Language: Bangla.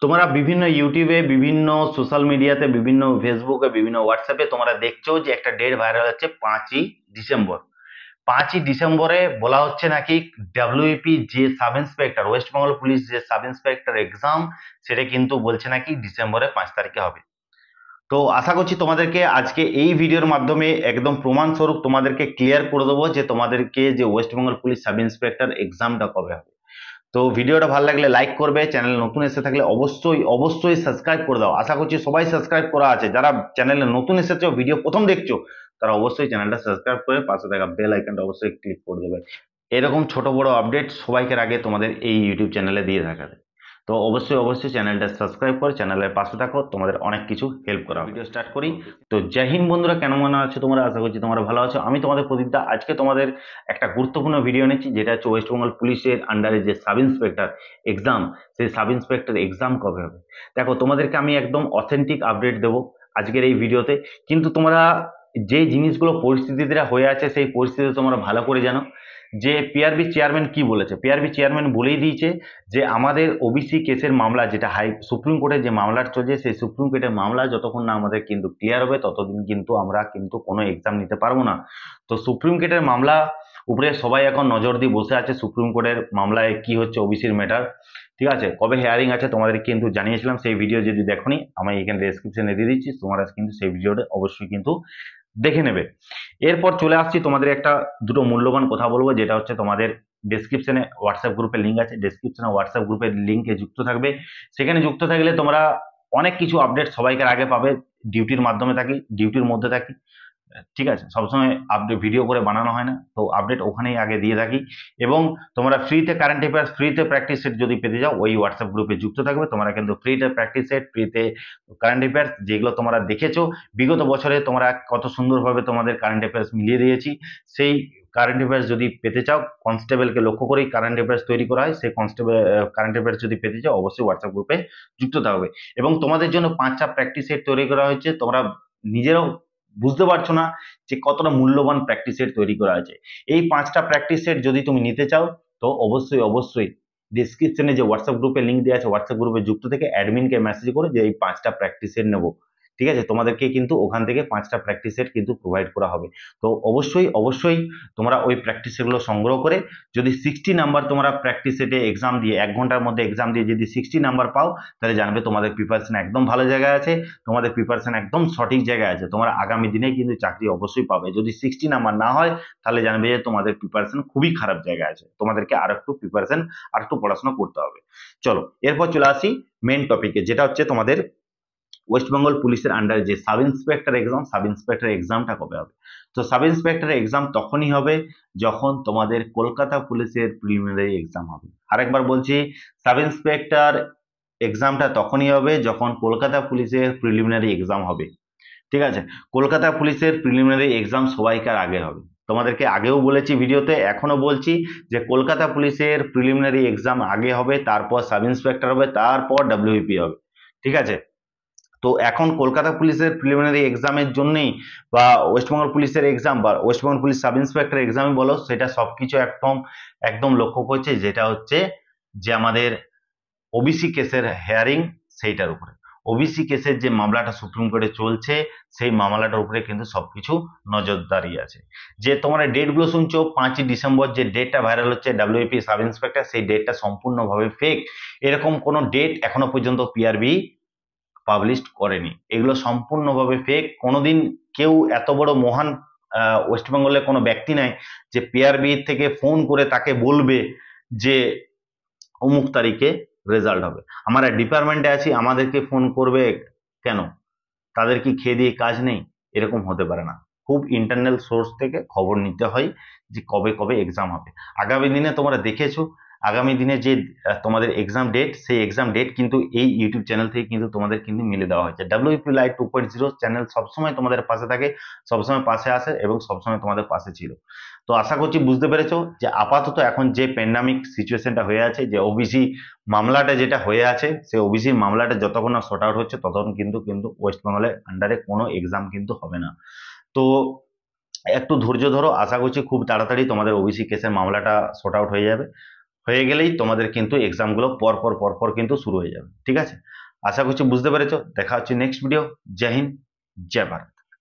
তোমরা বিভিন্ন ইউটিউবে, বিভিন্ন সোশ্যাল মিডিয়াতে, বিভিন্ন ফেসবুকে, বিভিন্ন হোয়াটসঅ্যাপে তোমরা দেখছো যে একটা ডেট ভাইরাল হচ্ছে 5ই ডিসেম্বর। 5ই ডিসেম্বরে বলা হচ্ছে নাকি ডাব্লিউপি যে sub inspector, West Bengal police যে সাব ইন্সপেক্টর এক্সাম, সেটা কিন্তু বলছে নাকি ডিসেম্বরে 5 তারিখে হবে। তো আশা করছি তোমাদেরকে আজকে এই ভিডিওর মাধ্যমে একদম প্রমাণস্বরূপ তোমাদেরকে ক্লিয়ার করে দেবো যে তোমাদেরকে যে West Bengal police sub inspector এক্সামটা কবে হবে। তো ভিডিওটা ভালো লাগলে লাইক করবে, চ্যানেল নতুন এসে থাকলে অবশ্যই অবশ্যই সাবস্ক্রাইব করে দাও। আশা করছি সবাই সাবস্ক্রাইব করা আছে, যারা চ্যানেলে নতুন এসেছো, ভিডিও প্রথম দেখছো, তারা অবশ্যই চ্যানেলটা সাবস্ক্রাইব করে পাশে থাকা বেল আইকনটা অবশ্যই ক্লিক করে দেবে। এরকম ছোট বড় আপডেট সবাইকার আগে তোমাদের এই ইউটিউব চ্যানেলে দিয়ে থাকা। তো অবশ্যই অবশ্যই চ্যানেলটা সাবস্ক্রাইব করে চ্যানেলের পাশে থাকো, তোমাদের অনেক কিছু হেল্প করা হবে। ভিডিও স্টার্ট করি। তো জয় হিন্দ বন্ধুরা, কেন মনে আছো তোমরা? আশা করছি তোমরা ভালো আছো। আমি তোমাদের প্রদীপদা আজকে তোমাদের একটা গুরুত্বপূর্ণ ভিডিও নিচ্ছি, যেটা হচ্ছে ওয়েস্ট বেঙ্গল পুলিশের আন্ডারে যে সাব ইন্সপেক্টর এক্সাম, সেই সাব ইন্সপেক্টর এক্সাম কবে হবে। দেখো, তোমাদেরকে আমি একদম অথেন্টিক আপডেট দেবো আজকের এই ভিডিওতে। কিন্তু তোমরা যে জিনিসগুলো পরিস্থিতিটা হয়ে আছে, সেই পরিস্থিতি তোমরা ভালো করে জানো। যে পিআরবি চেয়ারম্যান কি বলেছে, পিআরবি চেয়ারম্যান বলেই দিয়েছে যে আমাদের ওবিসি কেসের মামলা, যেটা সুপ্রিম কোর্টে যে মামলাটা চলছে, সেই সুপ্রিম কোর্টের মামলা যতক্ষণ না আমাদের কিন্তু ক্লিয়ার হবে, ততদিন কিন্তু আমরা কিন্তু কোনো এক্সাম নিতে পারবো না। তো সুপ্রিম কোর্টের মামলা উপরে সবাই এখন নজর দিয়ে বসে আছে, সুপ্রিম কোর্টের মামলায় কি হচ্ছে ওবিসির ম্যাটার। ঠিক আছে, কবে হিয়ারিং আছে তোমাদের কিন্তু জানিয়েছিলাম, সেই ভিডিও যদি দেখোনি আমি এখানে ডেসক্রিপশনে দিয়ে দিচ্ছি, তোমরা কিন্তু সেই ভিডিওটা অবশ্যই কিন্তু দেখে নেবে। এরপর চলে আসছি তোমাদের একটা দুটো মূল্যবান কথা বলবো, যেটা হচ্ছে তোমাদের ডেসক্রিপশনে হোয়াটসঅ্যাপ গ্রুপের লিঙ্ক আছে, ডেসক্রিপশনে হোয়াটসঅ্যাপ গ্রুপের লিঙ্কে যুক্ত থাকবে। সেখানে যুক্ত থাকলে তোমরা অনেক কিছু আপডেট সবাইকার আগে পাবে। ডিউটির মাধ্যমে থাকি, ডিউটির মধ্যে থাকি, ঠিক আছে, সবসময় আপডেট ভিডিও করে বানানো হয় না, তো আপডেট ওখানেই আগে দিয়ে থাকি। এবং তোমরা ফ্রিতে কারেন্ট অ্যাফেয়ার্স, ফ্রিতে প্র্যাকটিস সেট যদি পেতে যাও, ওই হোয়াটসঅ্যাপ গ্রুপে যুক্ত থাকবে। তোমরা কিন্তু ফ্রিতে প্র্যাকটিস সেট, ফ্রিতে কারেন্ট অ্যাফেয়ার্স, যেগুলো তোমরা দেখেছো বিগত বছরে তোমরা কত সুন্দরভাবে তোমাদের কারেন্ট অ্যাফেয়ার্স মিলিয়ে দিয়েছি, সেই কারেন্ট অ্যাফেয়ার্স যদি পেতে চাও, কনস্টেবলকে লক্ষ্য করেই কারেন্ট অ্যাফেয়ার্স তৈরি করা হয়, সেই কনস্টেবল কারেন্ট অ্যাফেয়ার্স যদি পেতে চাও, অবশ্যই হোয়াটসঅ্যাপ গ্রুপে যুক্ত থাকবে। এবং তোমাদের জন্য 5টা প্র্যাকটিস সেট তৈরি করা হয়েছে, তোমরা নিজেরাও বুঝতে পারছো না যে কতটা মূল্যবান প্র্যাকটিস সেট তৈরি করা আছে। এই 5টা প্র্যাকটিস সেট যদি তুমি নিতে চাও, তো অবশ্যই অবশ্যই ডিসক্রিপশনে যে হোয়াটসঅ্যাপ গ্রুপে লিঙ্ক দেওয়া আছে, হোয়াটসঅ্যাপ গ্রুপে যুক্ত থেকে অ্যাডমিনকে মেসেজ করে যে এই 5টা প্র্যাকটিস সেট নেবো, ঠিক আছে, তোমাদেরকে কিন্তু ওখান থেকে 5টা প্র্যাকটিস সেট কিন্তু প্রোভাইড করা হবে। তো অবশ্যই অবশ্যই তোমরা ওই প্র্যাকটিস সেটগুলো সংগ্রহ করে, যদি 60 নাম্বার তোমরা প্র্যাকটিস সেটে এক্সাম দিয়ে 1 ঘন্টার মধ্যে এক্সাম দিয়ে যদি 60 নাম্বার পাও, তাহলে জানবে তোমাদের প্রিপারেশন একদম ভালো জায়গায় আছে, তোমাদের প্রিপারেশন একদম সঠিক জায়গায় আছে, তোমরা আগামী দিনে কিন্তু চাকরি অবশ্যই পাবে। যদি 60 নাম্বার না হয়, তাহলে জানবে যে তোমাদের প্রিপারেশন খুবই খারাপ জায়গায় আছে, তোমাদেরকে আর একটু প্রিপারেশন আর একটু পড়াশোনা করতে হবে। চলো এরপর চলে আসি মেন টপিকে, যেটা হচ্ছে তোমাদের ওয়েস্ট বেঙ্গল পুলিশের আন্ডারে যে sub inspector exam, sub inspector এক্সামটা কবে হবে। তো সাব ইন্সপেক্টর এক্সাম তখনই হবে যখন তোমাদের কলকাতা পুলিশের প্রিলিমিনারি এক্সাম হবে। আরেকবার বলছি, সাব ইন্সপেক্টর এক্সামটা তখনই হবে যখন কলকাতা পুলিশের প্রিলিমিনারি এক্সাম হবে। ঠিক আছে, কলকাতা পুলিশের প্রিলিমিনারি এক্সাম সবাইকার আগে হবে। তোমাদেরকে আগেও বলেছি ভিডিওতে, এখনো বলছি যে কলকাতা পুলিশের প্রিলিমিনারি এক্সাম আগে হবে, তারপর সাব ইন্সপেক্টর হবে, তারপর ডাব্লিউপি হবে। ঠিক আছে, তো এখন কলকাতা পুলিশের প্রিলিমিনারি এক্সামের জন্যই, বা ওয়েস্টবেঙ্গল পুলিশের এক্সাম বা ওয়েস্টবেঙ্গল পুলিশ সাব ইন্সপেক্টর এক্সামই বলো, সেটা সবকিছু একদম একদম লক্ষ্য করছে, যেটা হচ্ছে যে আমাদের ওবিসি কেসের হেয়ারিং, সেইটার উপরে। ওবিসি কেসের যে মামলাটা সুপ্রিম কোর্টে চলছে, সেই মামলাটার উপরে কিন্তু সবকিছু নজরদারি আছে। যে তোমরা ডেটগুলো শুনছো, 5ই ডিসেম্বর যে ডেটটা ভাইরাল হচ্ছে ডাব্লিউপি সাব ইন্সপেক্টর, সেই ডেটটা সম্পূর্ণভাবে ফেক। এরকম কোনো ডেট এখনো পর্যন্ত পিআরবি পাবলিশ করেনি, এগুলো সম্পূর্ণভাবে ফেক। কোনোদিন কেউ এত বড় মহান ওয়েস্ট বেঙ্গলের কোনো ব্যক্তি নাই যে পিআরবি থেকে ফোন করে তাকে বলবে যে অমুক তারিখে রেজাল্ট হবে। আমরা ডিপার্টমেন্টে আছি, আমাদেরকে ফোন করবে কেন? তাদের কি খেয়ে দিয়ে কাজ নেই? এরকম হতে পারে না। খুব ইন্টারনাল সোর্স থেকে খবর নিতে হয় যে কবে কবে এক্সাম হবে। আগামী দিনে তোমরা দেখেছো, আগামী দিনে যে তোমাদের এক্সাম ডেট, সেই এক্সাম ডেট কিন্তু এই ইউটিউব চ্যানেল থেকে কিন্তু তোমাদের কিন্তু মিলে দেওয়া হয়েছে। ডাব্লিউপি লাইভ 2.0 চ্যানেল সবসময় তোমাদের পাশে থাকে, সবসময় পাশে আসে এবং সবসময় তোমাদের পাশে ছিল। তো আশা করছি বুঝতে পেরেছো যে আপাতত এখন যে প্যান্ডামিক সিচুয়েশনটা হয়ে আছে, যে ওবিসি মামলাটা যেটা হয়ে আছে, সেই ওবিসি মামলাটা যতক্ষণ না সর্ট আউট হচ্ছে, ততক্ষণ কিন্তু কিন্তু ওয়েস্ট বেঙ্গলের আন্ডারে কোনো এক্সাম কিন্তু হবে না। তো একটু ধৈর্য ধরো, আশা করছি খুব তাড়াতাড়ি তোমাদের ওবিসি কেসের মামলাটা সর্ট আউট হয়ে যাবে। হয়ে গেলেই তোমাদের কিন্তু এক্সামগুলো পরপর কিন্তু শুরু হয়ে যাবে। ঠিক আছে, আশা করছি বুঝতে পেরেছো। দেখা হচ্ছে নেক্সট ভিডিও। জয় হিন্দ, জয় ভারত।